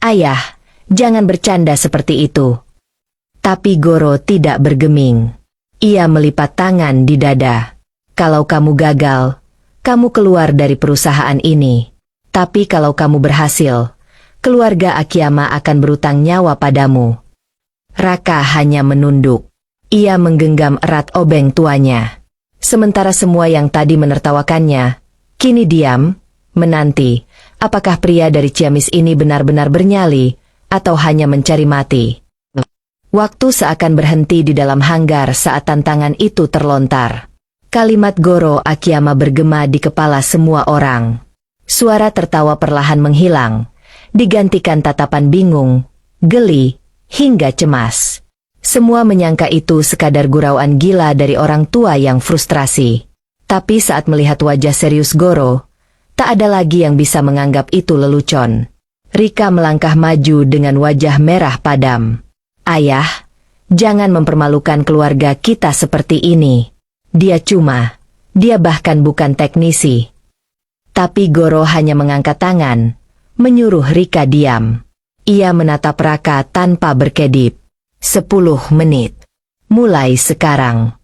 Ayah, jangan bercanda seperti itu. Tapi Goro tidak bergeming. Ia melipat tangan di dada. Kalau kamu gagal, kamu keluar dari perusahaan ini. Tapi kalau kamu berhasil, keluarga Akiyama akan berutang nyawa padamu. Raka hanya menunduk. Ia menggenggam erat obeng tuanya. Sementara semua yang tadi menertawakannya, kini diam, menanti, apakah pria dari Ciamis ini benar-benar bernyali, atau hanya mencari mati. Waktu seakan berhenti di dalam hanggar saat tantangan itu terlontar. Kalimat Goro Akiyama bergema di kepala semua orang. Suara tertawa perlahan menghilang, digantikan tatapan bingung, geli, hingga cemas. Semua menyangka itu sekadar gurauan gila dari orang tua yang frustrasi. Tapi saat melihat wajah serius Goro, tak ada lagi yang bisa menganggap itu lelucon. Rika melangkah maju dengan wajah merah padam. Ayah, jangan mempermalukan keluarga kita seperti ini. Dia bahkan bukan teknisi. Tapi Goro hanya mengangkat tangan, menyuruh Rika diam. Ia menatap Raka tanpa berkedip. 10 menit. Mulai sekarang.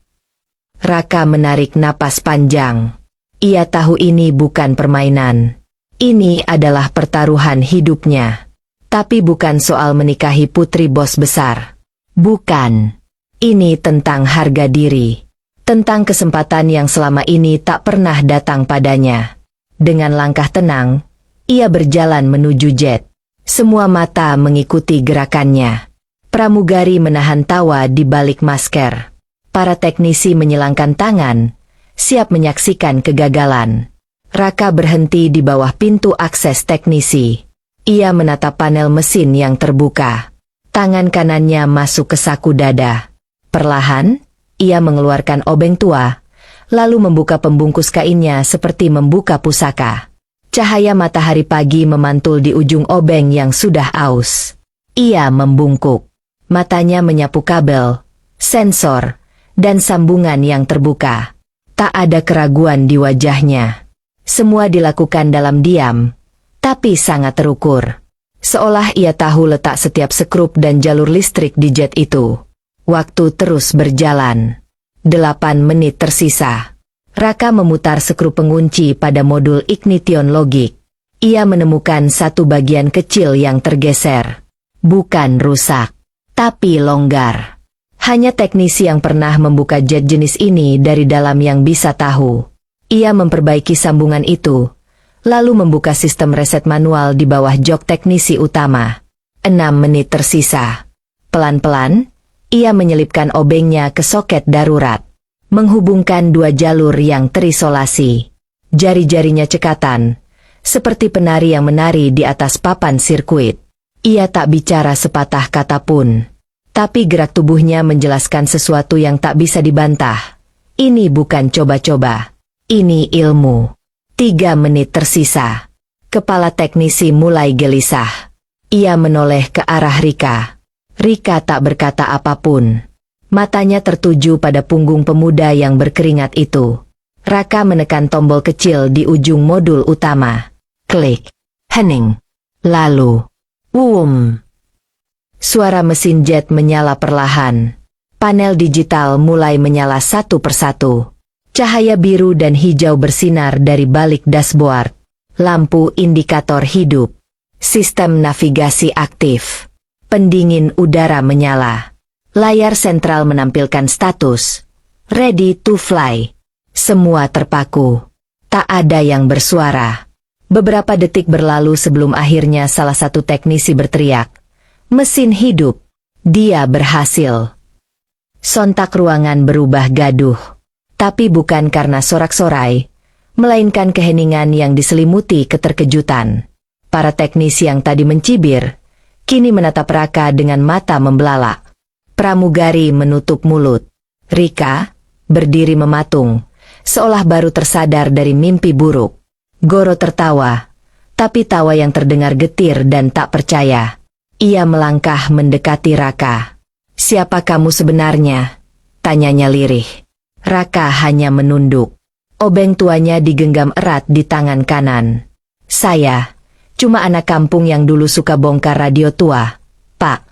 Raka menarik napas panjang. Ia tahu ini bukan permainan. Ini adalah pertaruhan hidupnya. Tapi bukan soal menikahi putri bos besar. Bukan. Ini tentang harga diri. Tentang kesempatan yang selama ini tak pernah datang padanya. Dengan langkah tenang, ia berjalan menuju jet. Semua mata mengikuti gerakannya. Pramugari menahan tawa di balik masker. Para teknisi menyilangkan tangan, siap menyaksikan kegagalan. Raka berhenti di bawah pintu akses teknisi. Ia menatap panel mesin yang terbuka. Tangan kanannya masuk ke saku dada. Perlahan, ia mengeluarkan obeng tua, lalu membuka pembungkus kainnya seperti membuka pusaka. Cahaya matahari pagi memantul di ujung obeng yang sudah aus. Ia membungkuk. Matanya menyapu kabel, sensor, dan sambungan yang terbuka. Tak ada keraguan di wajahnya. Semua dilakukan dalam diam, tapi sangat terukur. Seolah ia tahu letak setiap skrup dan jalur listrik di jet itu. Waktu terus berjalan. 8 menit tersisa. Raka memutar skrup pengunci pada modul ignition logik. Ia menemukan satu bagian kecil yang tergeser. Bukan rusak, tapi longgar. Hanya teknisi yang pernah membuka jet jenis ini dari dalam yang bisa tahu. Ia memperbaiki sambungan itu, lalu membuka sistem reset manual di bawah jok teknisi utama. 6 menit tersisa. Pelan-pelan, ia menyelipkan obengnya ke soket darurat. Menghubungkan 2 jalur yang terisolasi. Jari-jarinya cekatan, seperti penari yang menari di atas papan sirkuit. Ia tak bicara sepatah kata pun. Tapi gerak tubuhnya menjelaskan sesuatu yang tak bisa dibantah. Ini bukan coba-coba. Ini ilmu. 3 menit tersisa. Kepala teknisi mulai gelisah. Ia menoleh ke arah Rika. Rika tak berkata apapun. Matanya tertuju pada punggung pemuda yang berkeringat itu. Raka menekan tombol kecil di ujung modul utama. Klik. Hening. Lalu. Wum. Suara mesin jet menyala perlahan. Panel digital mulai menyala satu persatu. Cahaya biru dan hijau bersinar dari balik dashboard. Lampu indikator hidup. Sistem navigasi aktif. Pendingin udara menyala. Layar sentral menampilkan status. Ready to fly. Semua terpaku. Tak ada yang bersuara. Beberapa detik berlalu sebelum akhirnya salah satu teknisi berteriak. Mesin hidup. Dia berhasil. Sontak ruangan berubah gaduh. Tapi bukan karena sorak-sorai, melainkan keheningan yang diselimuti keterkejutan. Para teknisi yang tadi mencibir, kini menatap Raka dengan mata membelalak. Pramugari menutup mulut. Rika berdiri mematung, seolah baru tersadar dari mimpi buruk. Goro tertawa, tapi tawa yang terdengar getir dan tak percaya. Ia melangkah mendekati Raka. "Siapa kamu sebenarnya?" tanyanya lirih. Raka hanya menunduk. Obeng tuanya digenggam erat di tangan kanan. "Saya, Cuma anak kampung yang dulu suka bongkar radio tua, Pak.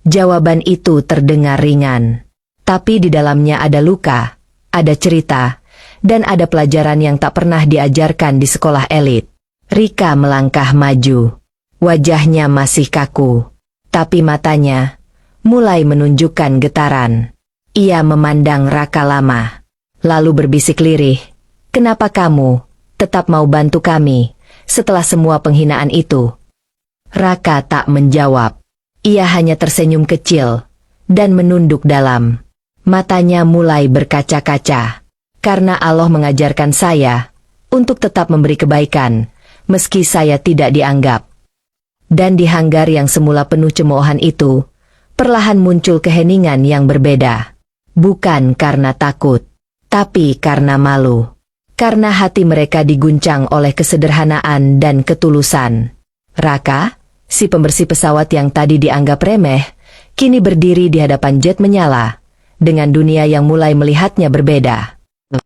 Jawaban itu terdengar ringan. Tapi di dalamnya ada luka, ada cerita, dan ada pelajaran yang tak pernah diajarkan di sekolah elit. Rika melangkah maju. Wajahnya masih kaku, tapi matanya mulai menunjukkan getaran. Ia memandang Raka lama, lalu berbisik lirih, "Kenapa kamu tetap mau bantu kami setelah semua penghinaan itu?" Raka tak menjawab. Ia hanya tersenyum kecil dan menunduk dalam. Matanya mulai berkaca-kaca. "Karena Allah mengajarkan saya untuk tetap memberi kebaikan, meski saya tidak dianggap." Dan di hanggar yang semula penuh cemoohan itu, perlahan muncul keheningan yang berbeda. Bukan karena takut, tapi karena malu. Karena hati mereka diguncang oleh kesederhanaan dan ketulusan. Raka, si pembersih pesawat yang tadi dianggap remeh, kini berdiri di hadapan jet menyala, dengan dunia yang mulai melihatnya berbeda.